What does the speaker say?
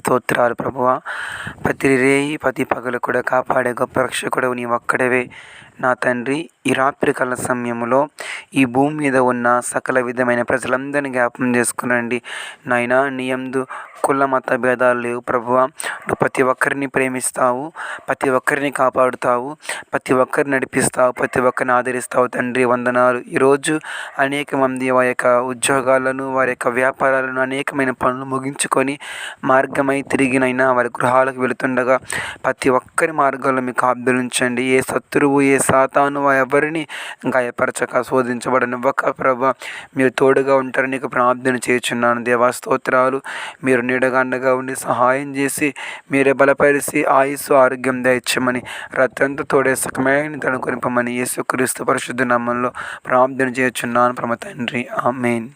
స్తోత్రాలు ప్రభువా. ప్రతి రేయి ప్రతి పగలు కూడా కాపాడే గొప్ప రక్షకుడవు నీ ఒక్కడవే నా తండ్రి. ఈ రాత్రికాల సమయంలో ఈ భూమి మీద ఉన్న సకల విధమైన ప్రజలందరినీ జ్ఞాపకం చేసుకునండి నాయనా. నీ యందు కుల మత భేదాలు లేవు ప్రభువా. నువ్వు ప్రతి ఒక్కరిని ప్రేమిస్తావు, ప్రతి ఒక్కరిని కాపాడుతావు, ప్రతి ఒక్కరిని నడిపిస్తావు, ప్రతి ఒక్కరిని ఆదరిస్తావు తండ్రి. వందనాలు. ఈరోజు అనేక మంది వారి యొక్క ఉద్యోగాలను, వారి యొక్క వ్యాపారాలను, అనేకమైన పనులు ముగించుకొని మార్గమై తిరిగినైనా వారి గృహాలకు వెళుతుండగా ప్రతి ఒక్కరి మార్గాల్లో మీకు ఆబ్దులించండి. ఏ శత్రువు, ఏ సాతాను ఎవరిని గాయపరచక శోధించబడనివ్వక ప్రభా మీరు తోడుగా ఉంటారని నీకు ప్రార్థన చేయుచున్నాను దేవా. స్తోత్రాలు. మీరు నీడగా అండగా ఉండి సహాయం చేసి మీరే బలపరిచి ఆయుస్సు ఆరోగ్యం దయచ్చమని రత్తంతో తోడే సుఖమైన తను కొనిపమని యేసుక్రీస్తు పరిశుద్ధ నామంలో ప్రార్థన చేయుచున్నాను పరమ తండ్రి. ఆమేన్.